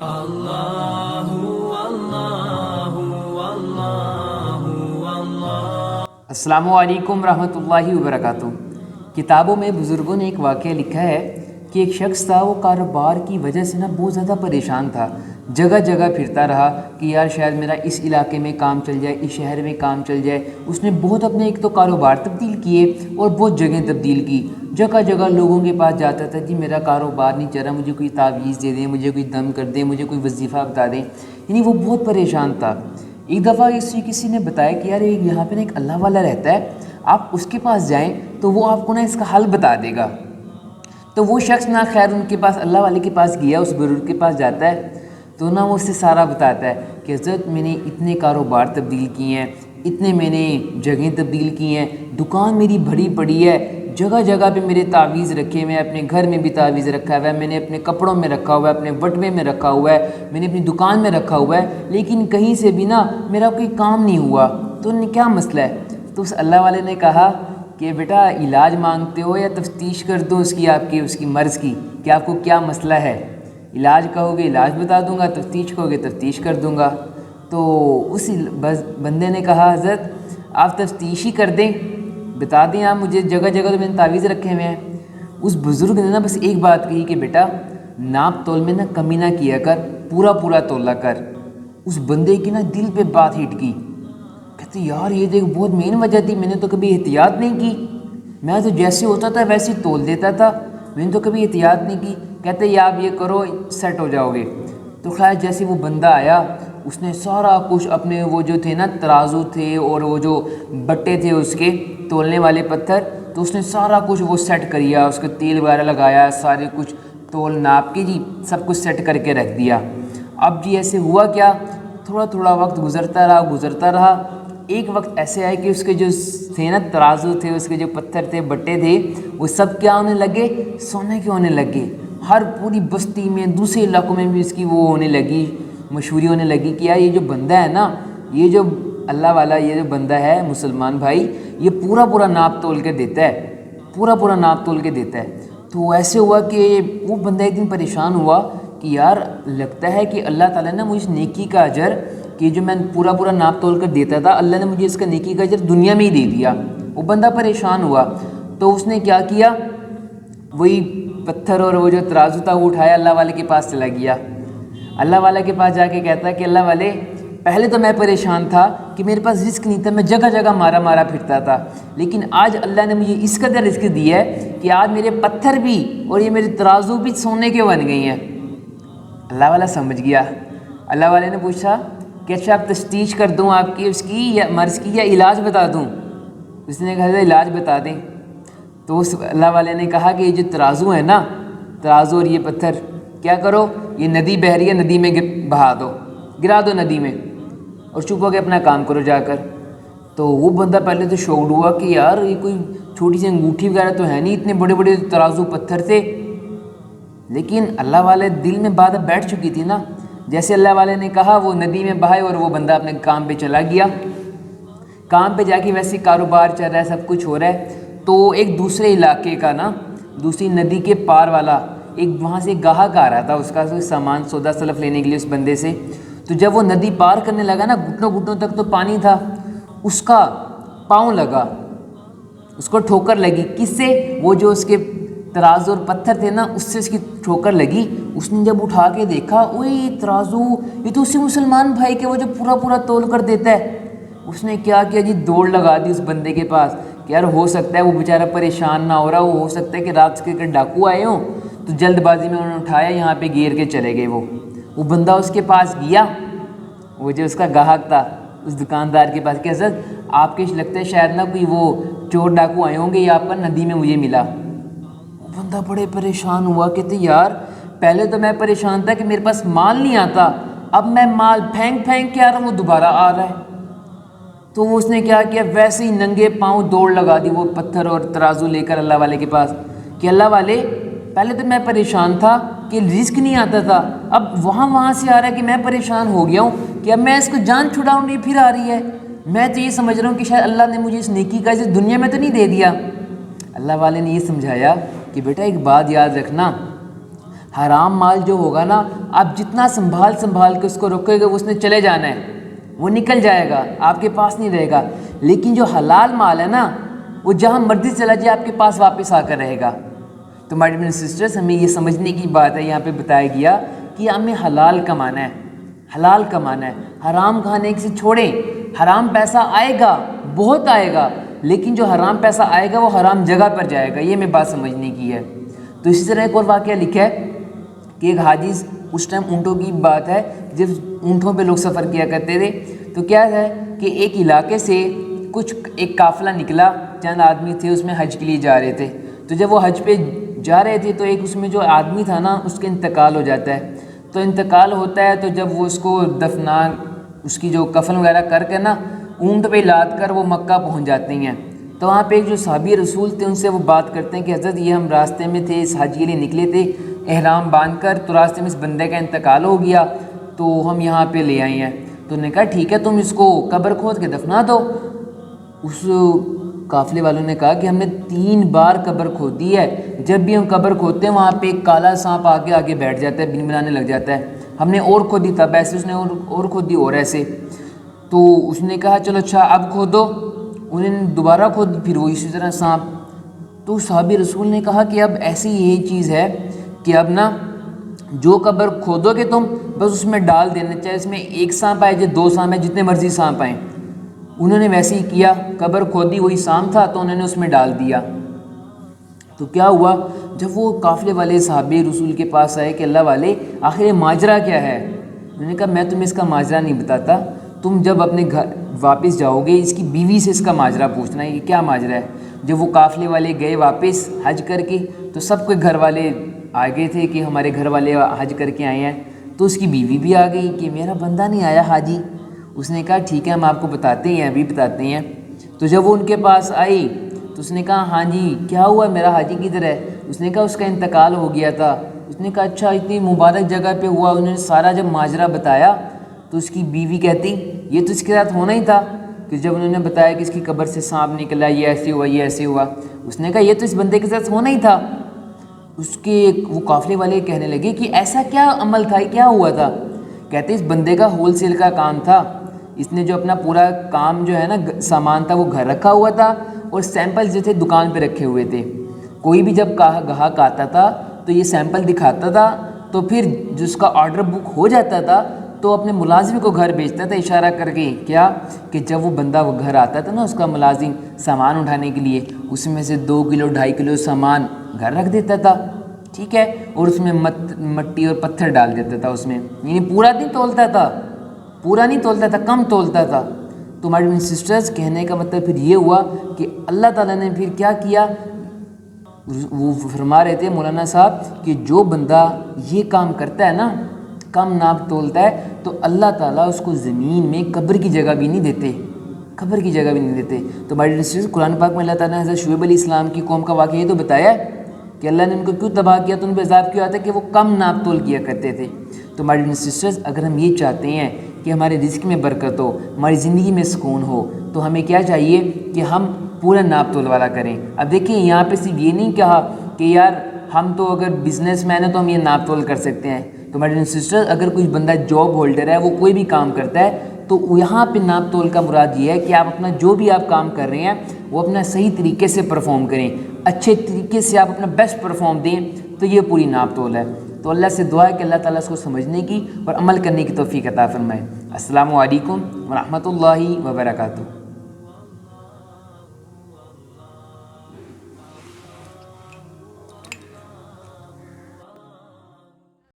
اللہ اللہ اللہ اللہ۔ السلام علیکم ورحمۃ اللہ وبرکاتہ۔ کتابوں میں بزرگوں نے ایک واقعہ لکھا ہے کہ ایک شخص تھا، وہ کاروبار کی وجہ سے بہت زیادہ پریشان تھا، جگہ جگہ پھرتا رہا کہ یار شاید میرا اس علاقے میں کام چل جائے، اس شہر میں کام چل جائے۔ اس نے بہت اپنے ایک تو کاروبار تبدیل کیے اور بہت جگہیں تبدیل کی، جگہ جگہ لوگوں کے پاس جاتا تھا جی میرا کاروبار نہیں چل رہا، مجھے کوئی تعویذ دے دیں، مجھے کوئی دم کر دیں، مجھے کوئی وظیفہ بتا دیں، یعنی وہ بہت پریشان تھا۔ ایک دفعہ کسی نے بتایا کہ یار یہاں پہ ایک اللہ والا رہتا ہے، آپ اس کے پاس جائیں تو وہ آپ کو اس کا حل بتا دے گا۔ تو وہ شخص خیر ان کے پاس اللہ والے کے پاس گیا، اس بزرگ کے پاس جاتا ہے تو وہ اس سے سارا بتاتا ہے کہ حضرت میں نے اتنے کاروبار تبدیل کیے ہیں، اتنے میں نے جگہیں تبدیل کی ہیں، دکان میری بڑی پڑی ہے، جگہ جگہ پہ میرے تعویذ رکھے ہوئے ہیں، اپنے گھر میں بھی تعویذ رکھا ہوا ہے، میں نے اپنے کپڑوں میں رکھا ہوا ہے، اپنے بٹوے میں رکھا ہوا ہے، میں نے اپنی دکان میں رکھا ہوا ہے، لیکن کہیں سے بھی میرا کوئی کام نہیں ہوا، تو کیا مسئلہ ہے؟ تو اس اللہ والے نے کہا کہ بیٹا علاج مانگتے ہو یا تفتیش کر دو اس کی مرض کی، کہ آپ کو کیا مسئلہ ہے؟ علاج کہو گے علاج بتا دوں گا، تفتیش کہو گے تفتیش کر دوں گا۔ تو اس بندے نے کہا حضرت آپ تفتیش ہی کر دیں، بتا دیں آپ مجھے، جگہ جگہ تو میں نے تعویذ رکھے ہوئے ہیں۔ اس بزرگ نے بس ایک بات کہی کہ بیٹا ناپ تول میں کمی نہ کیا کر، پورا پورا تولا کر۔ اس بندے کی دل پہ بات ہٹ کی، کہتے یار یہ دیکھ بہت مین وجہ تھی، میں نے تو کبھی احتیاط نہیں کی، میں تو جیسے ہوتا تھا ویسے ہی تول دیتا تھا، میں نے تو کبھی احتیاط نہیں کی۔ کہتے یا آپ یہ کرو سیٹ ہو جاؤ گے۔ تو خیر جیسے وہ بندہ آیا، اس نے سارا کچھ اپنے وہ جو تھے ترازو تھے اور وہ جو بٹے تھے اس کے تولنے والے پتھر، تو اس نے سارا کچھ وہ سیٹ کریا، اس کو تیل وغیرہ لگایا، سارے کچھ تول ناپ کے جی سب کچھ سیٹ کر کے رکھ دیا۔ اب جی ایسے ہوا کیا، تھوڑا تھوڑا وقت گزرتا رہا۔ ایک وقت ایسے آئے کہ اس کے جو تھے ترازو تھے، اس کے جو پتھر تھے، بٹے تھے، وہ سب کیا ہونے لگے؟ سونے کے ہونے لگے۔ ہر پوری بستی میں، دوسرے علاقوں میں بھی اس کی وہ ہونے لگی، مشہوری ہونے لگی کہ یار یہ جو بندہ ہے یہ جو اللہ والا یہ جو بندہ ہے مسلمان بھائی، یہ پورا پورا ناپ تول کے دیتا ہے، پورا پورا ناپ تول کے دیتا ہے۔ تو ایسے ہوا کہ وہ بندہ ایک دن پریشان ہوا کہ یار لگتا ہے کہ اللہ تعالیٰ نے مجھے نیکی کا اجر، کہ جو میں پورا پورا ناپ تول کر دیتا تھا، اللہ نے مجھے اس کا نیکی کا اجر دنیا میں ہی دے دیا۔ وہ بندہ پریشان ہوا، تو اس نے کیا کیا، وہی پتھر اور وہ جو ترازو تھا وہ اٹھایا، اللہ والے کے پاس چلا گیا۔ اللہ والے کے پاس جا کے کہتا ہے کہ اللہ والے پہلے تو میں پریشان تھا کہ میرے پاس رزق نہیں تھا، میں جگہ جگہ مارا پھرتا تھا، لیکن آج اللہ نے مجھے اس قدر رزق دی ہے کہ آج میرے پتھر بھی اور یہ میرے ترازو بھی سونے کے بن گئی ہیں۔ اللہ والا سمجھ گیا۔ اللہ والے نے پوچھا کہ اچھا آپ تفتیش کر دوں آپ کی اس کی یا مرض کی، یا علاج بتا دوں؟ اس نے کہا علاج بتا دیں۔ تو اس اللہ والے نے کہا کہ یہ جو ترازو ہے ترازو اور یہ پتھر کیا کرو، یہ ندی بہہ رہی ہے، ندی میں بہا دو، گرا دو ندی میں، اور چپ ہو کے اپنا کام کرو جا کر۔ تو وہ بندہ پہلے تو شوکڈ ہوا کہ یار یہ کوئی چھوٹی سی انگوٹھی وغیرہ تو ہے نہیں، اتنے بڑے بڑے ترازو پتھر تھے، لیکن اللہ والے دل میں بات بیٹھ چکی تھی جیسے اللہ والے نے کہا وہ ندی میں بہائے اور وہ بندہ اپنے کام پہ چلا گیا۔ کام پہ جا کے ویسے کاروبار چل رہا ہے، سب کچھ ہو رہا ہے۔ تو ایک دوسرے علاقے کا دوسری ندی کے پار والا ایک وہاں سے گاہک آ رہا تھا، اس کا سامان سودا سلف لینے کے لیے اس بندے سے۔ تو جب وہ ندی پار کرنے لگا گھٹنوں گھٹنوں تک تو پانی تھا، اس کا پاؤں لگا، اس کو ٹھوکر لگی، کس سے؟ وہ جو اس کے ترازو اور پتھر تھے اس سے اس کی ٹھوکر لگی۔ اس نے جب اٹھا کے دیکھا، اوئے ترازو، یہ تو اسی مسلمان بھائی کے وہ جو پورا پورا تول کر دیتا ہے۔ اس نے کیا کیا جی، دوڑ لگا دی اس بندے کے پاس کہ یار ہو سکتا ہے وہ بیچارہ پریشان نہ ہو رہا، وہ ہو سکتا ہے کہ رات کے ڈاکو آئے ہوں، تو جلد بازی میں انہوں نے اٹھایا، یہاں پہ گیر کے چلے گئے۔ وہ بندہ اس کے پاس گیا، وہ جو اس کا گاہک تھا اس دکاندار کے پاس، کہ حضرت آپ کے لگتا ہے شاید کوئی وہ چور ڈاکو آئے ہوں گے یہاں پر، ندی میں مجھے ملا۔ وہ بندہ بڑے پریشان ہوا، کہتے یار پہلے تو میں پریشان تھا کہ میرے پاس مال نہیں آتا، اب میں مال پھینک کے آ رہا ہوں، وہ دوبارہ آ رہا ہے۔ تو اس نے کیا کیا، ویسے ہی ننگے پاؤں دوڑ لگا دی وہ پتھر اور ترازو لے کر اللہ والے کے پاس، کہ اللہ والے پہلے تو میں پریشان تھا کہ رزق نہیں آتا تھا، اب وہاں سے آ رہا ہے کہ میں پریشان ہو گیا ہوں کہ اب میں اس کو جان چھڑاؤں گی، پھر آ رہی ہے، میں تو یہ سمجھ رہا ہوں کہ شاید اللہ نے مجھے اس نیکی کا اس دنیا میں تو نہیں دے دیا۔ اللہ والے نے یہ سمجھایا کہ بیٹا ایک بات یاد رکھنا، حرام مال جو ہوگا نا آپ جتنا سنبھال کے اس کو رکھے گا وہ اس نے چلے جانا ہے، وہ نکل جائے گا، آپ کے پاس نہیں رہے گا۔ لیکن جو حلال مال ہے نا وہ جہاں مرضی چلا جائے آپ کے پاس واپس آ کر رہے گا۔ تو مائی ڈیئر سسٹرز، ہمیں یہ سمجھنے کی بات ہے، یہاں پہ بتایا گیا کہ ہمیں حلال کمانا ہے، حلال کمانا ہے، حرام کھانے سے چھوڑیں۔ حرام پیسہ آئے گا، بہت آئے گا، لیکن جو حرام پیسہ آئے گا وہ حرام جگہ پر جائے گا، یہ میں بات سمجھنے کی ہے۔ تو اسی طرح ایک اور واقعہ لکھا ہے کہ ایک حاجی، اس ٹائم اونٹوں کی بات ہے جب اونٹوں پہ لوگ سفر کیا کرتے تھے، تو کیا ہے کہ ایک علاقے سے ایک قافلہ نکلا، چند آدمی تھے اس میں حج کے لیے جا رہے تھے۔ تو جب وہ حج پہ جا رہے تھے تو ایک اس میں جو آدمی تھا نا اس کا انتقال ہو جاتا ہے۔ تو انتقال ہوتا ہے تو جب وہ اس کو اس کی جو کفن وغیرہ کر کے نا اونٹ پہ لاد کر وہ مکہ پہنچ جاتے ہیں۔ تو وہاں پہ ایک جو صحابی رسول تھے ان سے وہ بات کرتے ہیں کہ حضرت یہ ہم راستے میں تھے، اس حج کے لیے نکلے تھے احرام باندھ کر، تو راستے میں اس بندے کا انتقال ہو گیا تو ہم یہاں پہ لے آئے ہیں۔ تو انہوں نے کہا ٹھیک ہے تم اس کو قبر کھود کے دفنا دو۔ اس قافلے والوں نے کہا کہ ہم نے 3 بار قبر کھود دی ہے، جب بھی ہم قبر کھودتے ہیں وہاں پہ ایک کالا سانپ آگے بیٹھ جاتا ہے، بن بنانے لگ جاتا ہے۔ ہم نے اور کھودی تب ایسے، اس نے اور کھودی اور ایسے۔ تو اس نے کہا چلو اچھا اب کھودو، انہوں نے دوبارہ کھود پھر وہ اسی طرح سانپ۔ تو صحابی رسول نے کہا کہ اب ایسی یہی چیز ہے کہ اب نا جو قبر کھودو گے تم بس اس میں ڈال دینا، چاہے اس میں 1 سانپ آئے چاہے 2 سانپ آئے، جتنے مرضی سانپ آئیں۔ انہوں نے ویسے ہی کیا، قبر کھودی وہی سانپ تھا تو انہوں نے اس میں ڈال دیا۔ تو کیا ہوا جب وہ قافلے والے صحابی رسول کے پاس آئے کہ اللہ والے آخر یہ ماجرا کیا ہے؟ انہوں نے کہا میں تمہیں اس کا ماجرا نہیں بتاتا، تم جب اپنے گھر واپس جاؤ گے اس کی بیوی سے اس کا ماجرا پوچھنا ہے، یہ کیا ماجرا ہے۔ جب وہ قافلے والے گئے واپس حج کر کے تو سب کے گھر والے آ گئے تھے کہ ہمارے گھر والے حج کر کے آئے ہیں۔ تو اس کی بیوی بھی آ گئی کہ میرا بندہ نہیں آیا حاجی۔ اس نے کہا ٹھیک ہے ہم آپ کو بتاتے ہیں، ابھی بتاتے ہیں۔ تو جب وہ ان کے پاس آئی تو اس نے کہا ہاں جی کیا ہوا، میرا حاجی کدھر ہے؟ اس نے کہا اس کا انتقال ہو گیا تھا۔ اس نے کہا اچھا اتنی مبارک جگہ پہ ہوا؟ انہوں نے سارا جب ماجرا بتایا تو اس کی بیوی کہتی یہ تو اس کے ساتھ ہونا ہی تھا، کہ جب انہوں نے بتایا کہ اس کی قبر سے سانپ نکلا، یہ ایسے ہوا یہ ایسے ہوا، اس نے کہا یہ تو اس بندے کے ساتھ ہونا ہی تھا۔ وہ قافلے والے کہنے لگے کہ ایسا کیا عمل تھا، کیا ہوا تھا؟ کہتے اس بندے کا ہول سیل کا کام تھا، اس نے جو اپنا پورا کام جو ہے نا سامان تھا وہ گھر رکھا ہوا تھا اور سیمپل جو تھے دکان پہ رکھے ہوئے تھے۔ کوئی بھی جب گاہک آتا تھا تو یہ سیمپل دکھاتا تھا، تو پھر جس کا آرڈر بک ہو جاتا تھا تو اپنے ملازم کو گھر بھیجتا تھا اشارہ کر کے، کیا کہ جب وہ بندہ وہ گھر آتا تھا نا اس کا ملازم سامان اٹھانے کے لیے، اس میں سے 2 کلو 2.5 کلو سامان گھر رکھ دیتا تھا، ٹھیک ہے، اور اس میں مٹی اور پتھر ڈال دیتا تھا اس میں، یعنی پورا نہیں تولتا تھا، پورا نہیں تولتا تھا، کم تولتا تھا۔ تو ہمارے سسٹرز کہنے کا مطلب پھر یہ ہوا کہ اللہ تعالیٰ نے پھر کیا کیا، وہ فرما رہے تھے مولانا صاحب کہ جو بندہ یہ کام کرتا ہے نا، کم ناپ تولتا ہے، تو اللہ تعالیٰ اس کو زمین میں قبر کی جگہ بھی نہیں دیتے، قبر کی جگہ بھی نہیں دیتے۔ تو ہمارے سسٹرز قرآن پاک میں اللہ تعالیٰ نے حضرت شعیب علیہ السلام کی قوم کا واقعہ یہ تو بتایا ہے کہ اللہ نے ان کو کیوں تباہ کیا، تو ان پہ عذاب کیوں آتا ہے کہ وہ کم ناپ تول کیا کرتے تھے۔ تو ہمارے سسٹرز اگر ہم یہ چاہتے ہیں کہ ہمارے رزق میں برکت ہو، ہماری زندگی میں سکون ہو، تو ہمیں کیا چاہیے کہ ہم پورا ناپ تول والا کریں۔ اب دیکھیں یہاں پہ صرف یہ نہیں کہا کہ یار ہم تو اگر بزنس مین ہیں تو ہم یہ ناپ تول کر سکتے ہیں۔ تو ہمارے سسٹر اگر کوئی بندہ جاب ہولڈر ہے، وہ کوئی بھی کام کرتا ہے، تو یہاں پہ ناپ تول کا مراد یہ ہے کہ آپ اپنا جو بھی آپ کام کر رہے ہیں وہ اپنا صحیح طریقے سے پرفارم کریں، اچھے طریقے سے آپ اپنا بیسٹ پرفارم دیں، تو یہ پوری ناپ تول ہے۔ تو اللہ سے دعا ہے کہ اللہ تعالیٰ اس کو سمجھنے کی اور عمل کرنے کی توفیق عطا فرمائے۔ السلام علیکم ورحمۃ اللہ وبرکاتہ۔